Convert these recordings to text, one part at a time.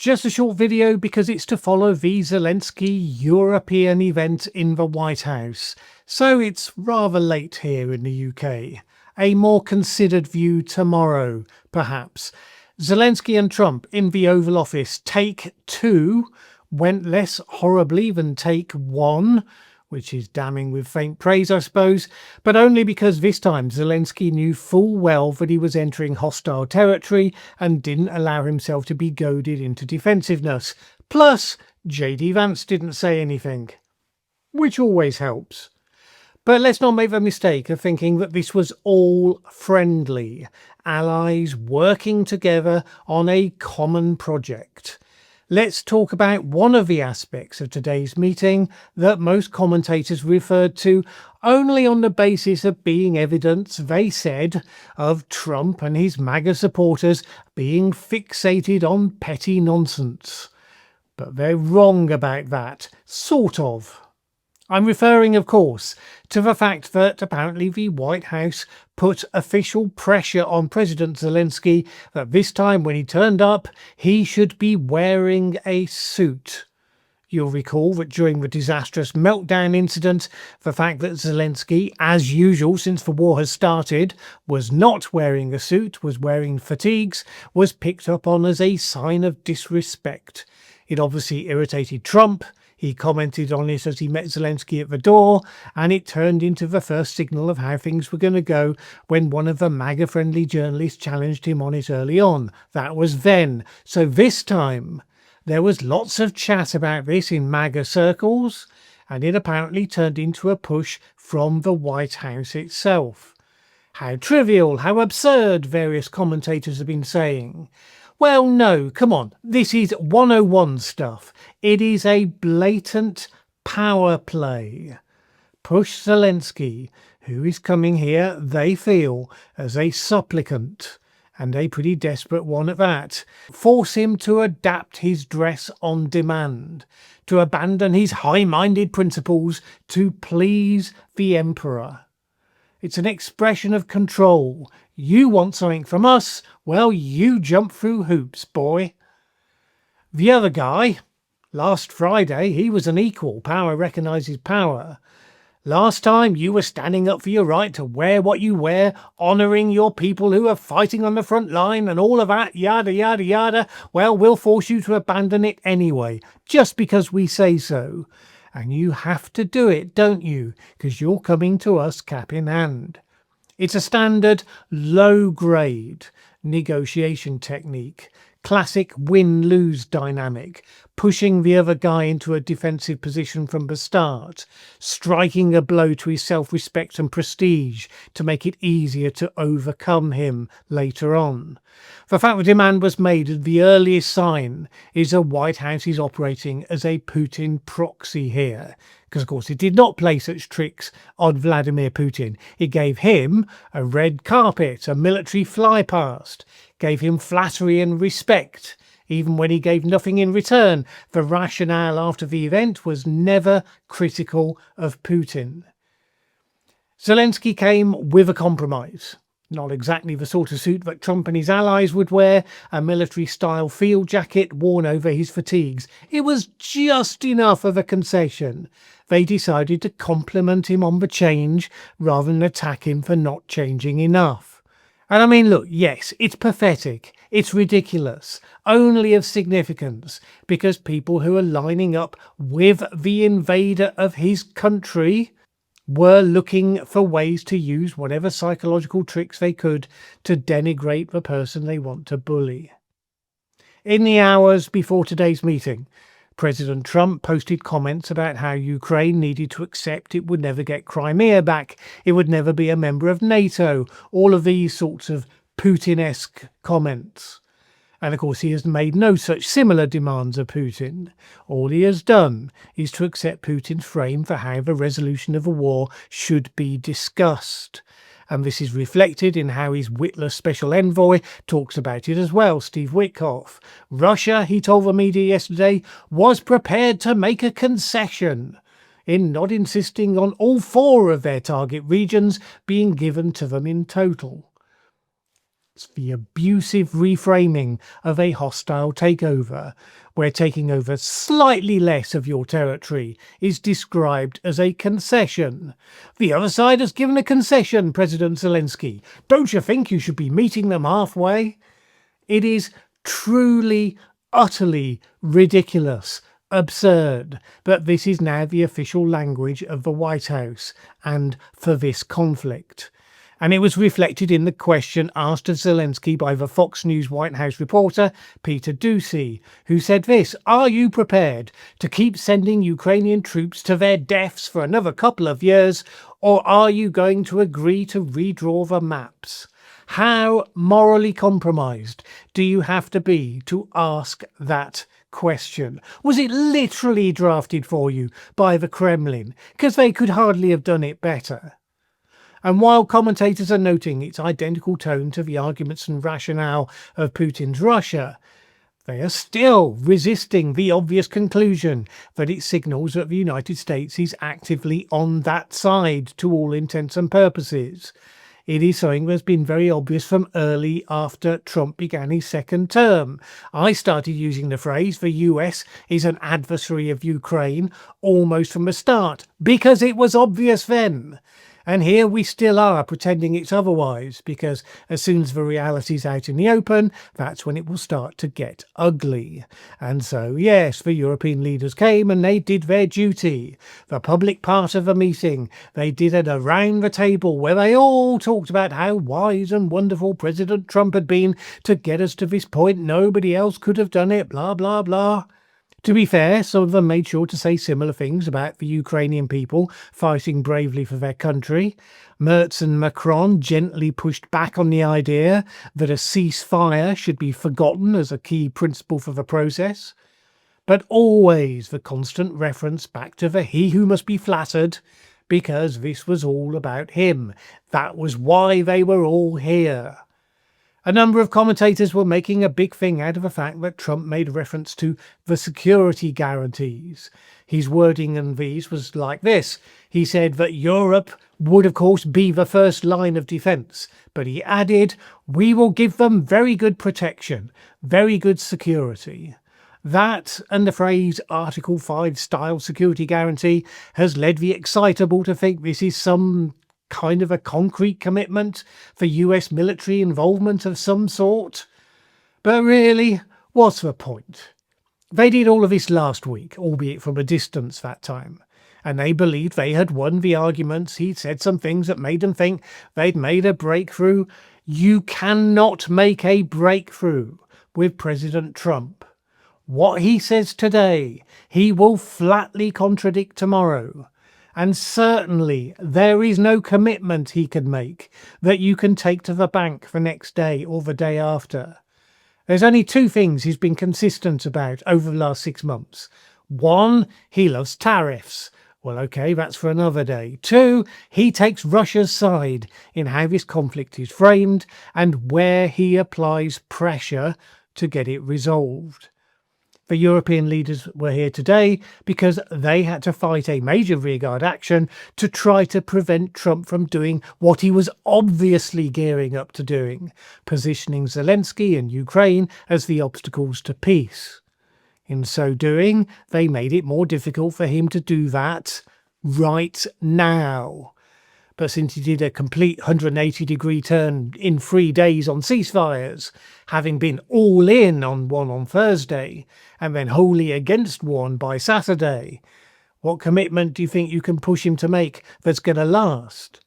Just a short video because it's to follow the Zelensky European event in the White House, so it's rather late here in the UK. A more considered view tomorrow, perhaps. Zelensky and Trump in the Oval Office. Take 2 went less horribly than take 1, which is damning with faint praise, I suppose, but only because this time Zelensky knew full well that he was entering hostile territory and didn't allow himself to be goaded into defensiveness. Plus, J.D. Vance didn't say anything, which always helps. But let's not make the mistake of thinking that this was all friendly, allies working together on a common project. Let's talk about one of the aspects of today's meeting that most commentators referred to only on the basis of being evidence, they said, of Trump and his MAGA supporters being fixated on petty nonsense. But they're wrong about that, sort of. I'm referring, of course, to the fact that apparently the White House put official pressure on President Zelensky that this time when he turned up, he should be wearing a suit. You'll recall that during the disastrous meltdown incident, the fact that Zelensky, as usual since the war has started, was not wearing a suit, was wearing fatigues, was picked up on as a sign of disrespect. It obviously irritated Trump. He commented on it as he met Zelensky at the door, and it turned into the first signal of how things were going to go when one of the MAGA-friendly journalists challenged him on it early on. That was then. So this time, there was lots of chat about this in MAGA circles, and it apparently turned into a push from the White House itself. How trivial, how absurd, various commentators have been saying. Well, no, come on, this is 101 stuff. It is a blatant power play. Push Zelensky, who is coming here, they feel, as a supplicant, and a pretty desperate one at that. Force him to adapt his dress on demand, to abandon his high-minded principles to please the emperor. It's an expression of control. You want something from us? Well, you jump through hoops, boy. The other guy, last Friday, he was an equal. Power recognises power. Last time you were standing up for your right to wear what you wear, honouring your people who are fighting on the front line and all of that, yada, yada, yada. Well, we'll force you to abandon it anyway, just because we say so. And you have to do it, don't you? Because you're coming to us cap in hand. It's a standard low-grade negotiation technique. Classic win-lose dynamic. Pushing the other guy into a defensive position from the start. Striking a blow to his self-respect and prestige to make it easier to overcome him later on. The fact the demand was made at the earliest sign is the White House is operating as a Putin proxy here. Because, of course, it did not play such tricks on Vladimir Putin. It gave him a red carpet, a military fly-past, gave him flattery and respect, even when he gave nothing in return. The rationale after the event was never critical of Putin. Zelensky came with a compromise. Not exactly the sort of suit that Trump and his allies would wear, a military-style field jacket worn over his fatigues. It was just enough of a concession. They decided to compliment him on the change rather than attack him for not changing enough. And I mean, look, yes, it's pathetic, it's ridiculous, only of significance, because people who are lining up with the invader of his country were looking for ways to use whatever psychological tricks they could to denigrate the person they want to bully. In the hours before today's meeting, President Trump posted comments about how Ukraine needed to accept it would never get Crimea back, it would never be a member of NATO, all of these sorts of Putinesque comments. And of course he has made no such similar demands of Putin. All he has done is to accept Putin's frame for how the resolution of a war should be discussed. And this is reflected in how his witless special envoy talks about it as well, Steve Witkoff. Russia, he told the media yesterday, was prepared to make a concession in not insisting on all 4 of their target regions being given to them in total. It's the abusive reframing of a hostile takeover, where taking over slightly less of your territory is described as a concession. The other side has given a concession, President Zelensky. Don't you think you should be meeting them halfway? It is truly, utterly ridiculous, absurd, that this is now the official language of the White House and for this conflict. And it was reflected in the question asked of Zelensky by the Fox News White House reporter Peter Doocy, who said this: "Are you prepared to keep sending Ukrainian troops to their deaths for another couple of years, or are you going to agree to redraw the maps?" How morally compromised do you have to be to ask that question? Was it literally drafted for you by the Kremlin? Because they could hardly have done it better. And while commentators are noting its identical tone to the arguments and rationale of Putin's Russia, they are still resisting the obvious conclusion that it signals that the United States is actively on that side to all intents and purposes. It is something that's been very obvious from early after Trump began his second term. I started using the phrase "the US is an adversary of Ukraine" almost from the start, because it was obvious then. And here we still are pretending it's otherwise, because as soon as the reality's out in the open, that's when it will start to get ugly. And so, yes, the European leaders came and they did their duty. The public part of the meeting, they did it around the table where they all talked about how wise and wonderful President Trump had been to get us to this point. Nobody else could have done it, blah, blah, blah. To be fair, some of them made sure to say similar things about the Ukrainian people fighting bravely for their country. Merz and Macron gently pushed back on the idea that a ceasefire should be forgotten as a key principle for the process. But always the constant reference back to the he who must be flattered, because this was all about him. That was why they were all here. A number of commentators were making a big thing out of the fact that Trump made reference to the security guarantees. His wording in these was like this. He said that Europe would of course be the first line of defence, but he added, "We will give them very good protection, very good security." That and the phrase Article 5 style security guarantee has led the excitable to think this is some kind of a concrete commitment for US military involvement of some sort. But really, what's the point? They did all of this last week, albeit from a distance that time, and they believed they had won the arguments. He'd said some things that made them think they'd made a breakthrough. You cannot make a breakthrough with President Trump. What he says today, he will flatly contradict tomorrow. And certainly there is no commitment he can make that you can take to the bank the next day or the day after. There's only two things he's been consistent about over the last 6 months. One, he loves tariffs. Well, okay, that's for another day. Two, he takes Russia's side in how this conflict is framed and where he applies pressure to get it resolved. The European leaders were here today because they had to fight a major rearguard action to try to prevent Trump from doing what he was obviously gearing up to doing, positioning Zelensky and Ukraine as the obstacles to peace. In so doing, they made it more difficult for him to do that right now. But since he did a complete 180-degree turn in 3 days on ceasefires, having been all in on one on Thursday, and then wholly against one by Saturday, what commitment do you think you can push him to make that's going to last?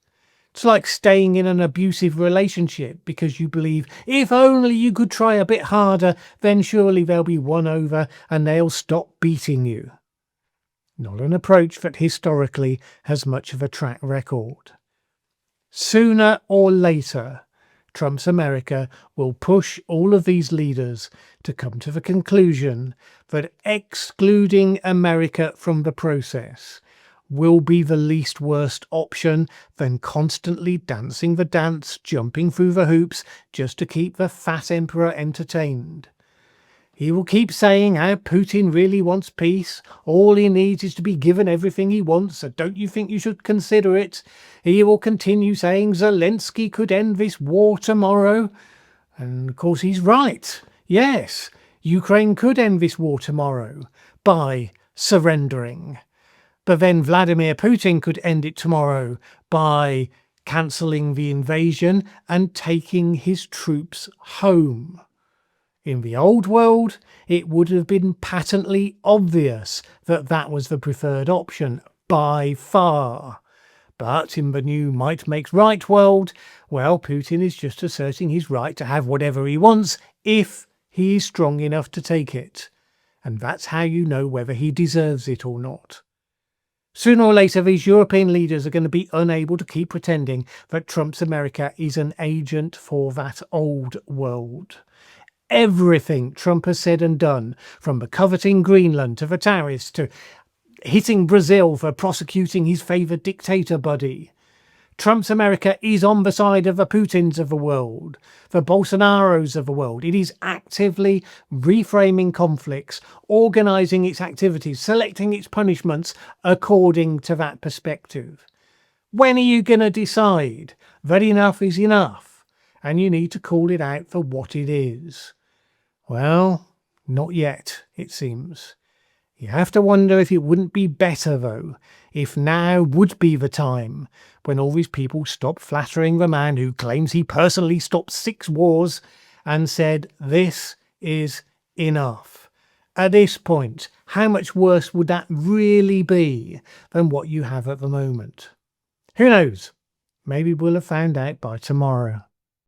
It's like staying in an abusive relationship because you believe if only you could try a bit harder, then surely they'll be won over and they'll stop beating you. Not an approach that historically has much of a track record. Sooner or later, Trump's America will push all of these leaders to come to the conclusion that excluding America from the process will be the least worst option than constantly dancing the dance, jumping through the hoops just to keep the fat emperor entertained. He will keep saying how Putin really wants peace. All he needs is to be given everything he wants, so don't you think you should consider it? He will continue saying Zelensky could end this war tomorrow. And of course he's right. Yes, Ukraine could end this war tomorrow by surrendering. But then Vladimir Putin could end it tomorrow by cancelling the invasion and taking his troops home. In the old world, it would have been patently obvious that that was the preferred option, by far. But in the new might makes right world, well, Putin is just asserting his right to have whatever he wants if he is strong enough to take it. And that's how you know whether he deserves it or not. Sooner or later, these European leaders are going to be unable to keep pretending that Trump's America is an agent for that old world. Everything Trump has said and done, from the coveting Greenland to the tariffs to hitting Brazil for prosecuting his favoured dictator buddy. Trump's America is on the side of the Putins of the world, the Bolsonaros of the world. It is actively reframing conflicts, organising its activities, selecting its punishments according to that perspective. When are you going to decide that enough is enough and you need to call it out for what it is? Well, not yet, it seems. You have to wonder if it wouldn't be better, though, if now would be the time when all these people stopped flattering the man who claims he personally stopped 6 wars and said, this is enough. At this point, how much worse would that really be than what you have at the moment? Who knows? Maybe we'll have found out by tomorrow.